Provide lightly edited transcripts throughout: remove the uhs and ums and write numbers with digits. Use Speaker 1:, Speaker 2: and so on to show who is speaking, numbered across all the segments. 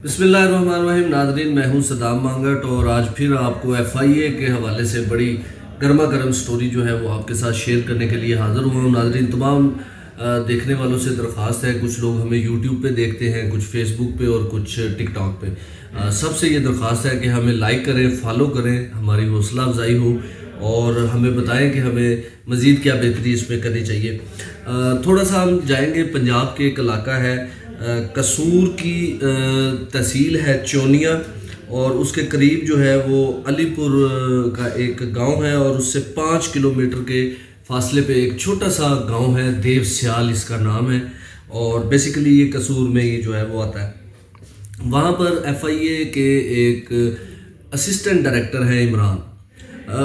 Speaker 1: بسم اللہ الرحمن الرحیم ناظرین، میں ہوں صدام مانگٹ اور آج پھر آپ کو FIA کے حوالے سے بڑی گرما گرم سٹوری جو ہے وہ آپ کے ساتھ شیئر کرنے کے لیے حاضر ہوا ہوں۔ ناظرین، تمام دیکھنے والوں سے درخواست ہے، کچھ لوگ ہمیں YouTube پہ دیکھتے ہیں، کچھ فیس بک پہ اور کچھ ٹک ٹاک پہ۔ سب سے یہ درخواست ہے کہ ہمیں لائک کریں، فالو کریں، ہماری حوصلہ افزائی ہو اور ہمیں بتائیں کہ ہمیں مزید کیا بہتری اس میں کرنی چاہیے۔ تھوڑا سا ہم جائیں گے، پنجاب کے ایک علاقہ ہے قصور کی تحصیل ہے چونیا، اور اس کے قریب جو ہے وہ علی پور کا ایک گاؤں ہے، اور اس سے 5 کلومیٹر کے فاصلے پہ ایک چھوٹا سا گاؤں ہے، دیو سیال اس کا نام ہے، اور بیسیکلی یہ قصور میں یہ جو ہے وہ آتا ہے۔ وہاں پر FIA کے ایک اسسٹنٹ ڈائریکٹر ہیں عمران،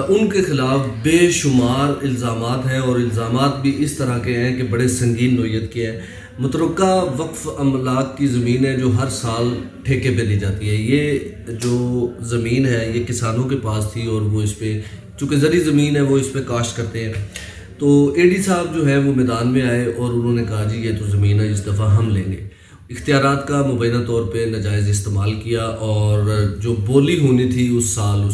Speaker 1: ان کے خلاف بے شمار الزامات ہیں، اور الزامات بھی اس طرح کے ہیں کہ بڑے سنگین نوعیت کے ہیں۔ متروکہ وقف املاک کی زمین ہے جو ہر سال ٹھیکے پہ دی جاتی ہے۔ یہ جو زمین ہے یہ کسانوں کے پاس تھی، اور وہ اس پہ چونکہ زرعی زمین ہے وہ اس پہ کاشت کرتے ہیں۔ تو AD صاحب جو ہے وہ میدان میں آئے اور انہوں نے کہا جی یہ تو زمین ہے، اس دفعہ ہم لیں گے۔ اختیارات کا مبینہ طور پہ ناجائز استعمال کیا، اور جو بولی ہونی تھی اس سال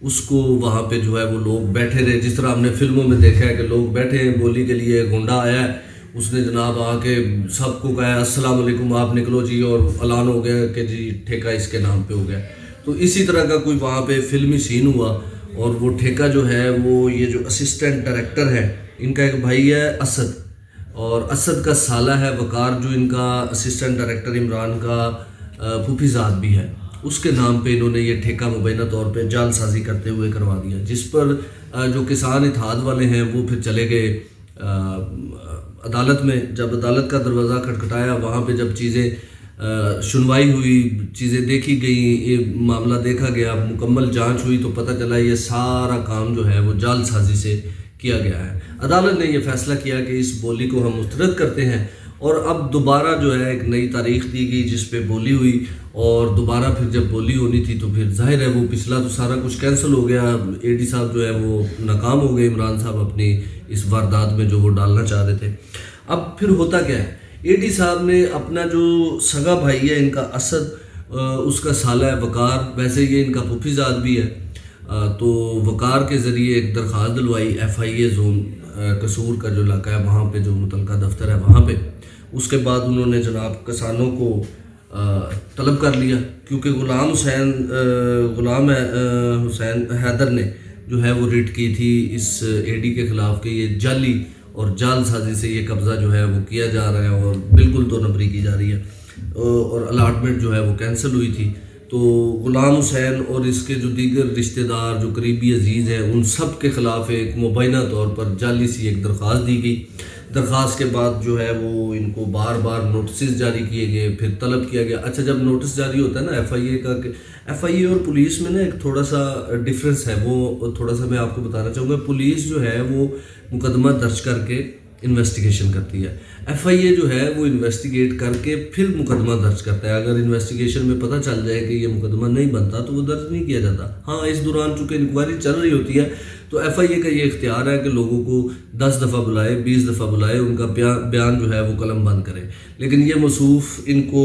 Speaker 1: اس کو وہاں پہ جو ہے وہ لوگ بیٹھے رہے، جس طرح ہم نے فلموں میں دیکھا ہے کہ لوگ بیٹھے ہیں بولی کے لیے، گنڈا آیا ہے، اس نے جناب آ کے سب کو کہا السلام علیکم آپ نکلو جی، اور اعلان ہو گیا کہ جی ٹھیکہ اس کے نام پہ ہو گیا۔ تو اسی طرح کا کوئی وہاں پہ فلمی سین ہوا، اور وہ ٹھیکہ جو ہے وہ یہ جو اسسٹنٹ ڈائریکٹر ہے ان کا ایک بھائی ہے اسد، اور اسد کا سالہ ہے وقار، جو ان کا اسسٹنٹ ڈائریکٹر عمران کا پھوپھی زاد بھی ہے، اس کے نام پہ انہوں نے یہ ٹھیکہ مبینہ طور پہ جعل سازی کرتے ہوئے کروا دیا، جس پر جو کسان اتحاد والے ہیں وہ پھر چلے گئے عدالت میں۔ جب عدالت کا دروازہ کھٹکھٹایا، وہاں پہ جب چیزیں سنوائی ہوئی، چیزیں دیکھی گئیں، یہ معاملہ دیکھا گیا، مکمل جانچ ہوئی، تو پتہ چلا یہ سارا کام جو ہے وہ جعل سازی سے کیا گیا ہے۔ عدالت نے یہ فیصلہ کیا کہ اس بولی کو ہم مسترد کرتے ہیں، اور اب دوبارہ جو ہے ایک نئی تاریخ دی گئی جس پہ بولی ہوئی، اور دوبارہ پھر جب بولی ہونی تھی تو پھر ظاہر ہے وہ پچھلا تو سارا کچھ کینسل ہو گیا۔ AD صاحب جو ہے وہ ناکام ہو گئے، عمران صاحب اپنی اس واردات میں جو وہ ڈالنا چاہ رہے تھے۔ اب پھر ہوتا کیا ہے، AD صاحب نے اپنا جو سگا بھائی ہے ان کا اسد، اس کا سالہ ہے وقار، ویسے یہ ان کا پھوپھی زاد بھی ہے، تو وقار کے ذریعے ایک درخواست دلوائی FIA زون قصور کا جو علاقہ ہے وہاں پہ جو متعلقہ دفتر ہے وہاں پہ۔ اس کے بعد انہوں نے جناب کسانوں کو طلب کر لیا، کیونکہ غلام حسین حیدر نے جو ہے وہ ریٹ کی تھی اس AD کے خلاف کہ یہ جعلی اور جعل سازی سے یہ قبضہ جو ہے وہ کیا جا رہا ہے، اور بالکل 2 نمبری کی جا رہی ہے، اور الاٹمنٹ جو ہے وہ کینسل ہوئی تھی۔ تو غلام حسین اور اس کے جو دیگر رشتہ دار جو قریبی عزیز ہیں ان سب کے خلاف ایک مبینہ طور پر جعلی سی ایک درخواست دی گئی۔ درخواست کے بعد جو ہے وہ ان کو بار بار نوٹسز جاری کیے گئے، پھر طلب کیا گیا۔ اچھا، جب نوٹس جاری ہوتا ہے نا FIA کا، کہ FIA اور پولیس میں نا ایک تھوڑا سا ڈفرینس ہے، وہ تھوڑا سا میں آپ کو بتانا چاہوں گا۔ پولیس جو ہے وہ مقدمہ درج کر کے انویسٹیگیشن کرتی ہے، FIA جو ہے وہ انویسٹیگیٹ کر کے پھر مقدمہ درج کرتا ہے۔ اگر انویسٹیگیشن میں پتہ چل جائے کہ یہ مقدمہ نہیں بنتا تو وہ درج نہیں کیا جاتا۔ ہاں، اس دوران چونکہ انکوائری چل رہی ہوتی ہے تو FIA کا یہ اختیار ہے کہ لوگوں کو 10 دفعہ بلائے، 20 دفعہ بلائے، ان کا بیان جو ہے وہ قلم بند کرے۔ لیکن یہ موصوف ان کو،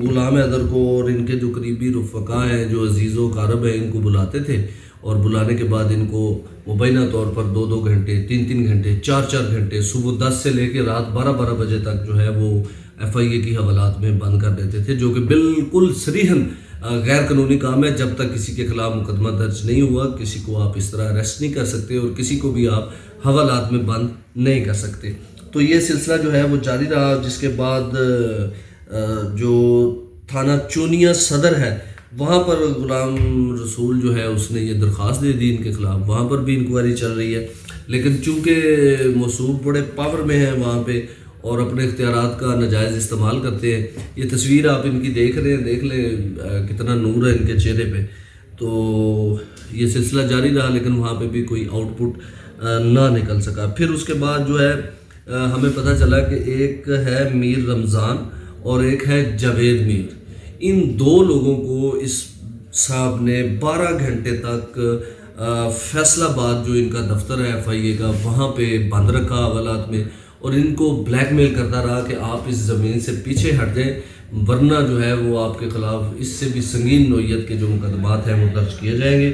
Speaker 1: غلام حیدر کو اور ان کے جو قریبی رفقا ہیں، جو عزیز و اقارب ہیں، ان کو بلاتے تھے، اور بلانے کے بعد ان کو مبینہ طور پر 2 گھنٹے، 3 گھنٹے، 4 گھنٹے، صبح 10 سے لے کے رات 12 بجے تک جو ہے وہ FIA کی حوالات میں بند کر دیتے تھے، جو کہ بالکل صریحاً غیر قانونی کام ہے۔ جب تک کسی کے خلاف مقدمہ درج نہیں ہوا، کسی کو آپ اس طرح اریسٹ نہیں کر سکتے، اور کسی کو بھی آپ حوالات میں بند نہیں کر سکتے۔ تو یہ سلسلہ جو ہے وہ جاری رہا، جس کے بعد جو تھانہ چونیا صدر ہے وہاں پر غلام رسول جو ہے اس نے یہ درخواست دے دی ان کے خلاف، وہاں پر بھی انکوائری چل رہی ہے۔ لیکن چونکہ موصوف بڑے پاور میں ہیں وہاں پہ، اور اپنے اختیارات کا ناجائز استعمال کرتے ہیں۔ یہ تصویر آپ ان کی دیکھ رہے ہیں، دیکھ لیں کتنا نور ہے ان کے چہرے پہ۔ تو یہ سلسلہ جاری رہا، لیکن وہاں پہ بھی کوئی آؤٹ پٹ نہ نکل سکا۔ پھر اس کے بعد جو ہے ہمیں پتہ چلا کہ ایک ہے میر رمضان اور ایک ہے جاوید میر، ان 2 لوگوں کو اس صاحب نے 12 گھنٹے تک فیصل آباد جو ان کا دفتر ہے FIA کا وہاں پہ بند رکھا حوالات میں، اور ان کو بلیک میل کرتا رہا کہ آپ اس زمین سے پیچھے ہٹ جائیں، ورنہ جو ہے وہ آپ کے خلاف اس سے بھی سنگین نوعیت کے جو مقدمات ہیں وہ درج کیے جائیں گے۔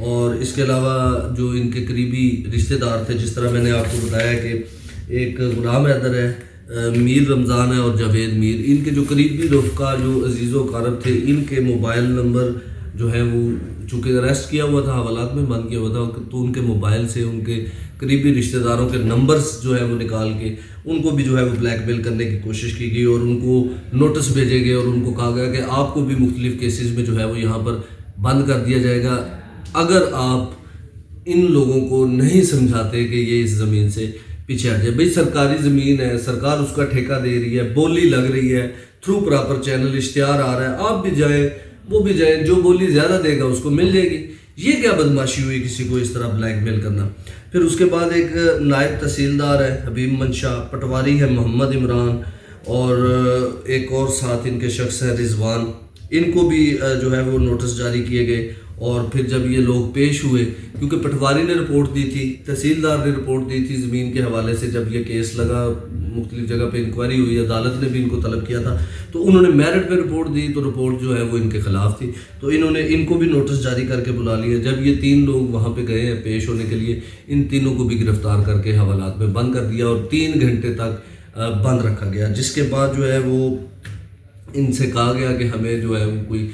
Speaker 1: اور اس کے علاوہ جو ان کے قریبی رشتہ دار تھے، جس طرح میں نے آپ کو بتایا کہ ایک غلام حیدر ہے، میر رمضان ہے اور جاوید میر، ان کے جو قریبی رفقا جو عزیز و اقارب تھے، ان کے موبائل نمبر جو ہے وہ چونکہ اریسٹ کیا ہوا تھا، حوالات میں بند کیا ہوا تھا، تو ان کے موبائل سے ان کے قریبی رشتہ داروں کے نمبرز جو ہے وہ نکال کے ان کو بھی جو ہے وہ بلیک میل کرنے کی کوشش کی گئی، اور ان کو نوٹس بھیجے گئے اور ان کو کہا گیا کہ آپ کو بھی مختلف کیسز میں جو ہے وہ یہاں پر بند کر دیا جائے گا اگر آپ ان لوگوں کو نہیں سمجھاتے کہ یہ اس زمین سے پیچھے ہٹ جائے۔ بھئی سرکاری زمین ہے، سرکار اس کا ٹھیکہ دے رہی ہے، بولی لگ رہی ہے، تھرو پراپر چینل اشتہار آ رہا ہے، آپ بھی جائیں وہ بھی جائیں، جو بولی زیادہ دے گا اس کو مل جائے گی۔ یہ کیا بدماشی ہوئی کسی کو اس طرح بلیک میل کرنا۔ پھر اس کے بعد ایک نائب تحصیلدار ہے حبیب منشا، پٹواری ہے محمد عمران، اور ایک اور ساتھ ان کے شخص ہیں رضوان، ان کو بھی جو ہے وہ نوٹس جاری کیے گئے۔ اور پھر جب یہ لوگ پیش ہوئے، کیونکہ پٹواری نے رپورٹ دی تھی، تحصیلدار نے رپورٹ دی تھی زمین کے حوالے سے، جب یہ کیس لگا مختلف جگہ پہ انکوائری ہوئی، عدالت نے بھی ان کو طلب کیا تھا، تو انہوں نے میرٹ پہ رپورٹ دی، تو رپورٹ جو ہے وہ ان کے خلاف تھی، تو انہوں نے ان کو بھی نوٹس جاری کر کے بلا لیا۔ جب یہ 3 لوگ وہاں پہ گئے ہیں پیش ہونے کے لیے، ان تینوں کو بھی گرفتار کر کے حوالات میں بند کر دیا اور 3 گھنٹے تک بند رکھا گیا، جس کے بعد جو ہے وہ ان سے کہا گیا کہ ہمیں جو ہے وہ کوئی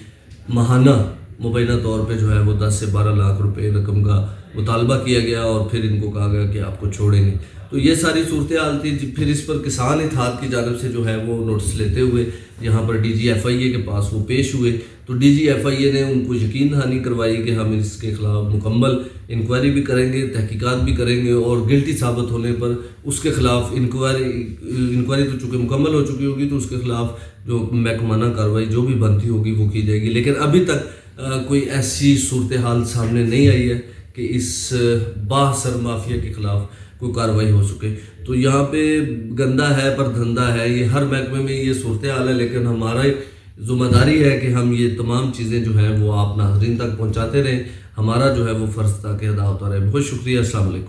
Speaker 1: ماہانہ مبینہ طور پہ جو ہے وہ 10 سے 12 لاکھ روپے رقم کا مطالبہ کیا گیا، اور پھر ان کو کہا گیا کہ آپ کو چھوڑیں گے۔ تو یہ ساری صورتحال تھی۔ پھر اس پر کسان اتحاد کی جانب سے جو ہے وہ نوٹس لیتے ہوئے یہاں پر ڈی جی ایف آئی اے کے پاس وہ پیش ہوئے، تو ڈی جی ایف آئی اے نے ان کو یقین دہانی کروائی کہ ہم اس کے خلاف مکمل انکوائری بھی کریں گے، تحقیقات بھی کریں گے، اور گلٹی ثابت ہونے پر اس کے خلاف انکوائری تو چونکہ مکمل ہو چکی ہوگی تو اس کے خلاف جو محکمانہ کارروائی جو بھی بنتی ہوگی وہ کی جائے گی۔ لیکن ابھی تک کوئی ایسی صورتحال سامنے نہیں آئی ہے کہ اس بااثر مافیا کے خلاف کوئی کارروائی ہو سکے۔ تو یہاں پہ گندہ ہے پر دھندہ ہے، یہ ہر محکمے میں یہ صورتحال ہے، لیکن ہمارا ذمہ داری ہے کہ ہم یہ تمام چیزیں جو ہیں وہ آپ ناظرین تک پہنچاتے رہیں، ہمارا جو ہے وہ فرض تھا کہ ادا ہوتا رہے۔ بہت شکریہ، السلام علیکم۔